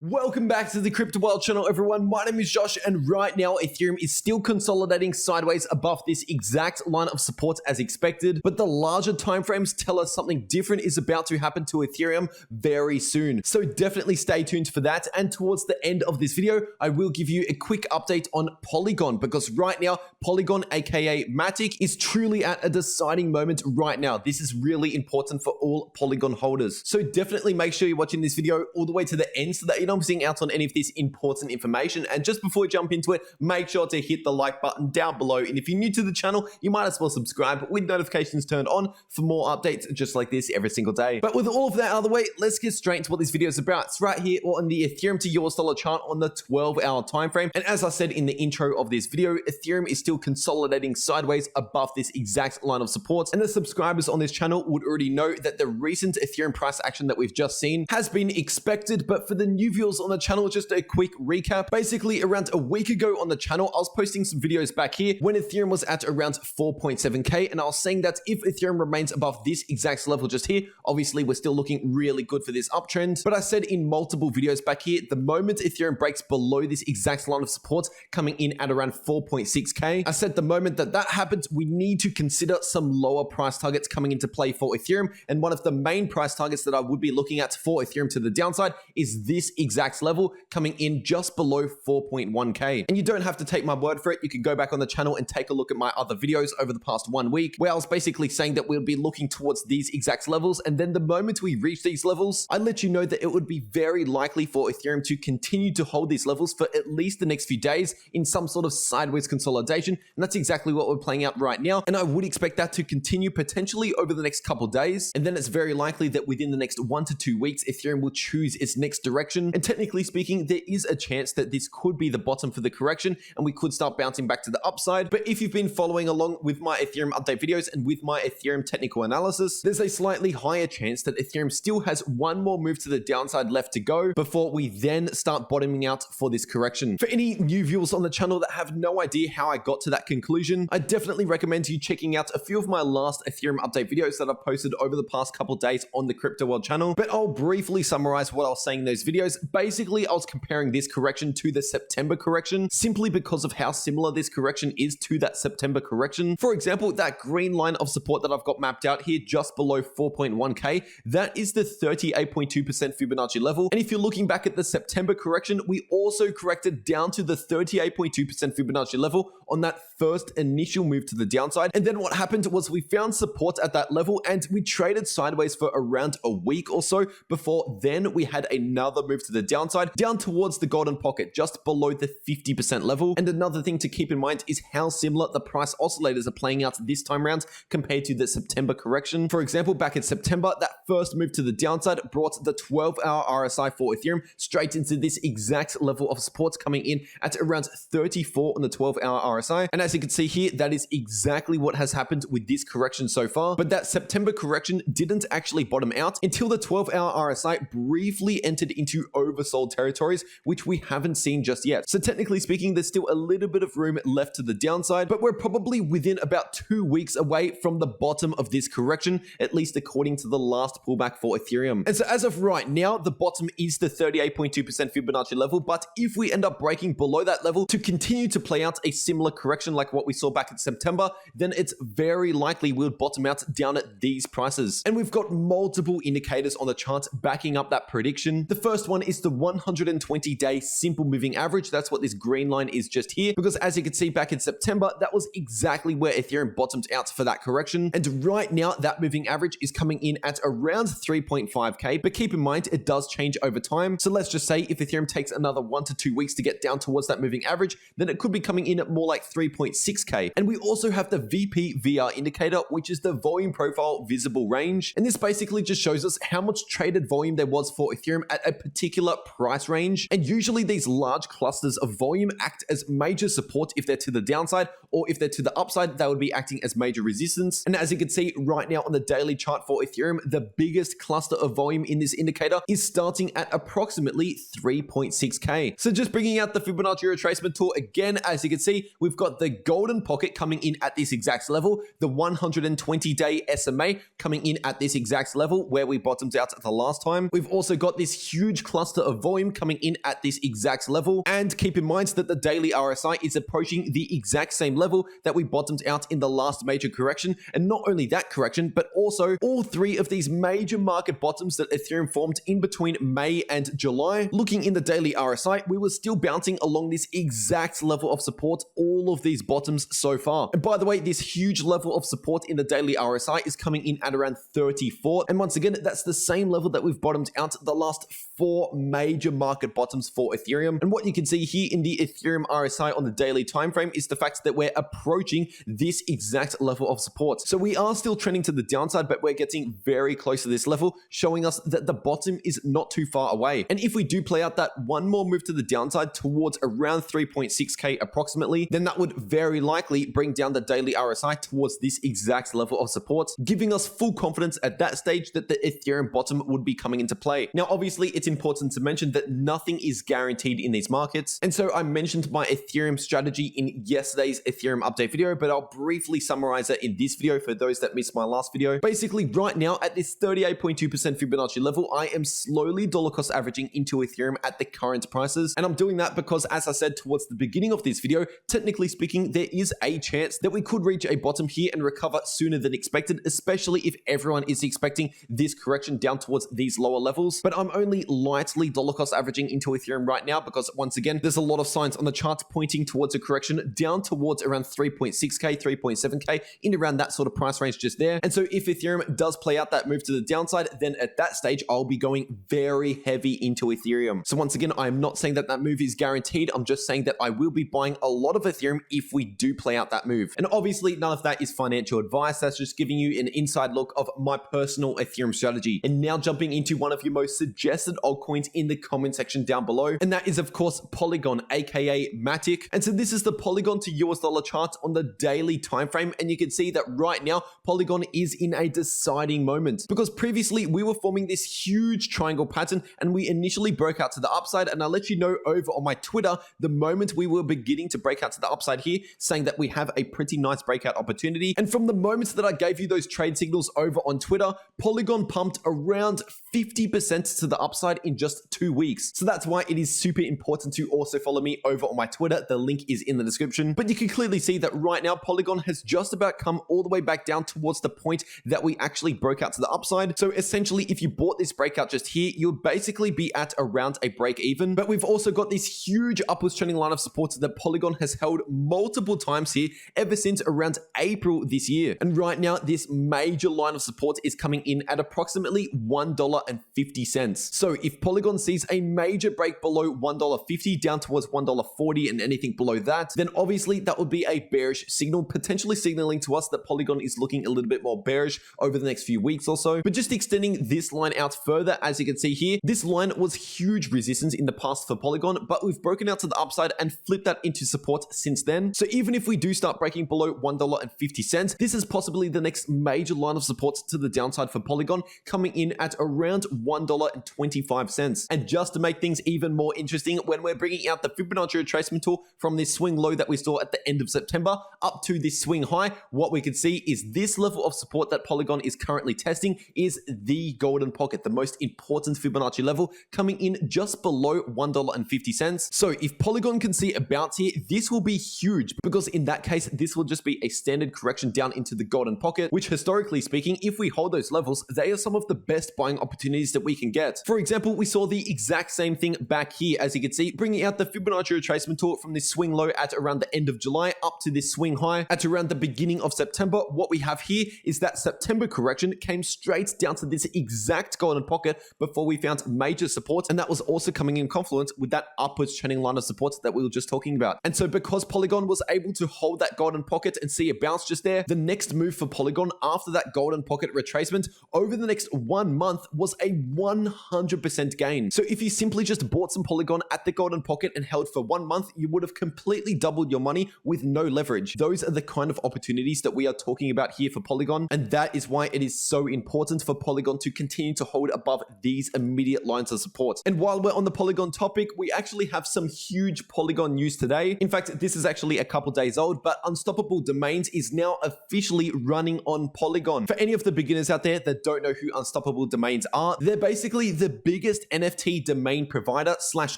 Welcome back to the cryptowrld channel, everyone. My name is Josh, and right now Ethereum is still consolidating sideways above this exact line of support as expected, but the larger timeframes tell us something different is about to happen to Ethereum very soon. So definitely stay tuned for that, and towards the end of this video, I will give you a quick update on Polygon, because right now, Polygon aka Matic is truly at a deciding moment right now. This is really important for all Polygon holders. So definitely make sure you're watching this video all the way to the end so that you don't missing out on any of this important information. And just before we jump into it, make sure to hit the like button down below. And if you're new to the channel, you might as well subscribe with notifications turned on for more updates just like this every single day. But with all of that out of the way, let's get straight into what this video is about. It's right here on the Ethereum to US dollar chart on the 12-hour time frame. And as I said in the intro of this video, Ethereum is still consolidating sideways above this exact line of support. And the subscribers on this channel would already know that the recent Ethereum price action that we've just seen has been expected. But for the new viewers on the channel, just a quick recap. Basically, around a week ago on the channel, I was posting some videos back here when Ethereum was at around 4.7k, and I was saying that if Ethereum remains above this exact level just here, obviously we're still looking really good for this uptrend. But I said in multiple videos back here, the moment Ethereum breaks below this exact line of support, coming in at around 4.6k, I said the moment that that happens, we need to consider some lower price targets coming into play for Ethereum. And one of the main price targets that I would be looking at for Ethereum to the downside is this exact level coming in just below 4.1k. And you don't have to take my word for it. You can go back on the channel and take a look at my other videos over the past 1 week, where I was basically saying that we'll be looking towards these exact levels. And then the moment we reach these levels, I let you know that it would be very likely for Ethereum to continue to hold these levels for at least the next few days in some sort of sideways consolidation. And that's exactly what we're playing out right now. And I would expect that to continue potentially over the next couple days. And then it's very likely that within the next 1 to 2 weeks, Ethereum will choose its next direction. And technically speaking, there is a chance that this could be the bottom for the correction and we could start bouncing back to the upside. But if you've been following along with my Ethereum update videos and with my Ethereum technical analysis, there's a slightly higher chance that Ethereum still has one more move to the downside left to go before we then start bottoming out for this correction. For any new viewers on the channel that have no idea how I got to that conclusion, I definitely recommend you checking out a few of my last Ethereum update videos that I've posted over the past couple days on the cryptowrld channel. But I'll briefly summarize what I was saying in those videos. Basically, I was comparing this correction to the September correction simply because of how similar this correction is to that September correction. For example, that green line of support that I've got mapped out here just below 4.1k, that is the 38.2% Fibonacci level. And if you're looking back at the September correction, we also corrected down to the 38.2% Fibonacci level on that first initial move to the downside. And then what happened was we found support at that level and we traded sideways for around a week or so before then we had another move to the downside down towards the golden pocket just below the 50% level. And another thing to keep in mind is how similar the price oscillators are playing out this time around compared to the September correction. For example, back in September, that first move to the downside brought the 12-hour RSI for Ethereum straight into this exact level of support, coming in at around 34 on the 12-hour RSI. And as you can see here, that is exactly what has happened with this correction so far. But that September correction didn't actually bottom out until the 12-hour RSI briefly entered into oversold territories, which we haven't seen just yet. So technically speaking, there's still a little bit of room left to the downside, but we're probably within about 2 weeks away from the bottom of this correction, at least according to the last pullback for Ethereum. And so as of right now, the bottom is the 38.2% Fibonacci level, but if we end up breaking below that level to continue to play out a similar correction like what we saw back in September, then it's very likely we'll bottom out down at these prices. And we've got multiple indicators on the chart backing up that prediction. The first one is the 120-day simple moving average. That's what this green line is just here, because as you can see back in September, that was exactly where Ethereum bottomed out for that correction. And right now, that moving average is coming in at around 3.5k, but keep in mind, it does change over time. So let's just say if Ethereum takes another 1 to 2 weeks to get down towards that moving average, then it could be coming in at more like 3.6k. And we also have the VPVR indicator, which is the volume profile visible range. And this basically just shows us how much traded volume there was for Ethereum at a particular price range. And usually these large clusters of volume act as major support if they're to the downside, or if they're to the upside, they would be acting as major resistance. And as you can see right now on the daily chart for Ethereum, the biggest cluster of volume in this indicator is starting at approximately 3.6k. So just bringing out the Fibonacci retracement tool again, as you can see, we've got the golden pocket coming in at this exact level, the 120-day SMA coming in at this exact level where we bottomed out at the last time. We've also got this huge cluster cluster of volume coming in at this exact level. And keep in mind that the daily RSI is approaching the exact same level that we bottomed out in the last major correction. And not only that correction, but also all three of these major market bottoms that Ethereum formed in between May and July. Looking in the daily RSI, we were still bouncing along this exact level of support all of these bottoms so far. And by the way, this huge level of support in the daily RSI is coming in at around 34. And once again, that's the same level that we've bottomed out the last 4 major market bottoms for Ethereum. And what you can see here in the Ethereum RSI on the daily time frame is the fact that we're approaching this exact level of support. So we are still trending to the downside, but we're getting very close to this level, showing us that the bottom is not too far away. And if we do play out that one more move to the downside towards around 3.6k approximately, then that would very likely bring down the daily RSI towards this exact level of support, giving us full confidence at that stage that the Ethereum bottom would be coming into play. Now, obviously, it's important to mention that nothing is guaranteed in these markets. And so I mentioned my Ethereum strategy in yesterday's Ethereum update video, but I'll briefly summarize it in this video for those that missed my last video. Basically, right now at this 38.2% Fibonacci level, I am slowly dollar cost averaging into Ethereum at the current prices. And I'm doing that because, as I said towards the beginning of this video, technically speaking, there is a chance that we could reach a bottom here and recover sooner than expected, especially if everyone is expecting this correction down towards these lower levels. But I'm only lightly dollar cost averaging into Ethereum right now because, once again, there's a lot of signs on the chart pointing towards a correction down towards around 3.6k, 3.7k, in around that sort of price range just there. And so if Ethereum does play out that move to the downside, then at that stage, I'll be going very heavy into Ethereum. So once again, I'm not saying that that move is guaranteed. I'm just saying that I will be buying a lot of Ethereum if we do play out that move. And obviously, none of that is financial advice. That's just giving you an inside look of my personal Ethereum strategy. And now jumping into one of your most suggested altcoins in the comment section down below. And that is, of course, Polygon, aka Matic. And so this is the Polygon to US dollar chart on the daily time frame. And you can see that right now, Polygon is in a deciding moment, because previously we were forming this huge triangle pattern and we initially broke out to the upside. And I'll let you know over on my Twitter the moment we were beginning to break out to the upside here, saying that we have a pretty nice breakout opportunity. And from the moments that I gave you those trade signals over on Twitter, Polygon pumped around 50% to the upside in just 2 weeks. So that's why it is super important to also follow me over on my Twitter. The link is in the description. But you can clearly see that right now, Polygon has just about come all the way back down towards the point that we actually broke out to the upside. So essentially, if you bought this breakout just here, you'll basically be at around a break even. But we've also got this huge upwards trending line of support that Polygon has held multiple times here ever since around April this year. And right now, this major line of support is coming in at approximately $1.50. So if Polygon sees a major break below $1.50 down towards $1.40 and anything below that, then obviously that would be a bearish signal, potentially signaling to us that Polygon is looking a little bit more bearish over the next few weeks or so. But just extending this line out further, as you can see here, this line was huge resistance in the past for Polygon, but we've broken out to the upside and flipped that into support since then. So even if we do start breaking below $1.50, this is possibly the next major line of support to the downside for Polygon, coming in at around $1.25. And just to make things even more interesting, when we're bringing out the Fibonacci retracement tool from this swing low that we saw at the end of September up to this swing high, what we can see is this level of support that Polygon is currently testing is the golden pocket, the most important Fibonacci level, coming in just below $1.50. So if Polygon can see a bounce here, this will be huge, because in that case, this will just be a standard correction down into the golden pocket, which historically speaking, if we hold those levels, they are some of the best buying opportunities that we can get. For example, we saw the exact same thing back here, as you can see, bringing out the Fibonacci retracement tool from this swing low at around the end of July up to this swing high at around the beginning of September. What we have here is that September correction came straight down to this exact golden pocket before we found major support, and that was also coming in confluence with that upwards trending line of support that we were just talking about. And so because Polygon was able to hold that golden pocket and see a bounce just there, the next move for Polygon after that golden pocket retracement over the next 1 month was a 100% gain. So if you simply just bought some Polygon at the golden pocket and held for 1 month, you would have completely doubled your money with no leverage. Those are the kind of opportunities that we are talking about here for Polygon, and that is why it is so important for Polygon to continue to hold above these immediate lines of support. And while we're on the Polygon topic, we actually have some huge Polygon news today. In fact, this is actually a couple days old, but Unstoppable Domains is now officially running on Polygon. For any of the beginners out there that don't know who Unstoppable Domains are, they're basically the biggest NFT domain provider slash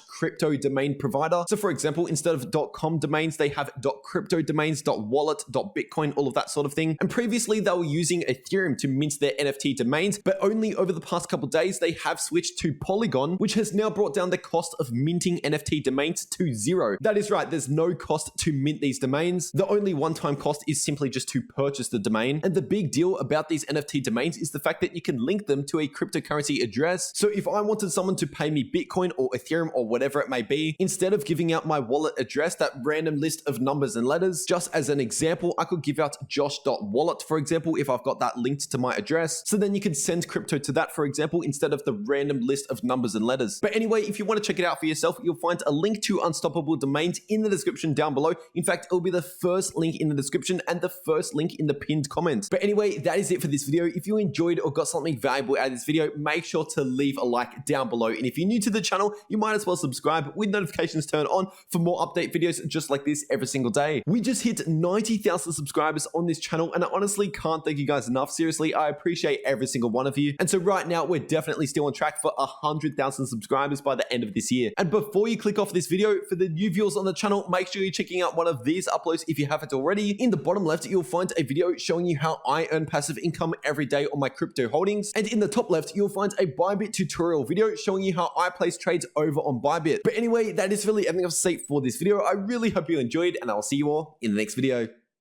crypto domain provider. So for example, instead of .com domains, they have .crypto domains, .wallet, .bitcoin, all of that sort of thing. And previously they were using Ethereum to mint their NFT domains, but only over the past couple days, they have switched to Polygon, which has now brought down the cost of minting NFT domains to zero. That is right, there's no cost to mint these domains. The only one-time cost is simply just to purchase the domain. And the big deal about these NFT domains is the fact that you can link them to a cryptocurrency address. So if I wanted someone to pay me Bitcoin or Ethereum or whatever it may be, instead of giving out my wallet address, that random list of numbers and letters, just as an example, I could give out josh.wallet, for example, if I've got that linked to my address. So then you can send crypto to that, for example, instead of the random list of numbers and letters. But anyway, if you want to check it out for yourself, you'll find a link to Unstoppable Domains in the description down below. In fact, it'll be the first link in the description and the first link in the pinned comment. But anyway, that is it for this video. If you enjoyed or got something valuable out of this video, make sure to leave a like down below. And if you're new to the channel, you might as well subscribe with notifications turned on for more update videos just like this every single day. We just hit 90,000 subscribers on this channel, and I honestly can't thank you guys enough. Seriously, I appreciate every single one of you. And so right now, we're definitely still on track for 100,000 subscribers by the end of this year. And before you click off this video, for the new viewers on the channel, make sure you're checking out one of these uploads if you haven't already. In the bottom left, you'll find a video showing you how I earn passive income every day on my crypto holdings. And in the top left, you'll find a Bybit tutorial video showing you how I place trades over on Bybit. But anyway, that is really everything I've to say for this video. I really hope you enjoyed, and I'll see you all in the next video.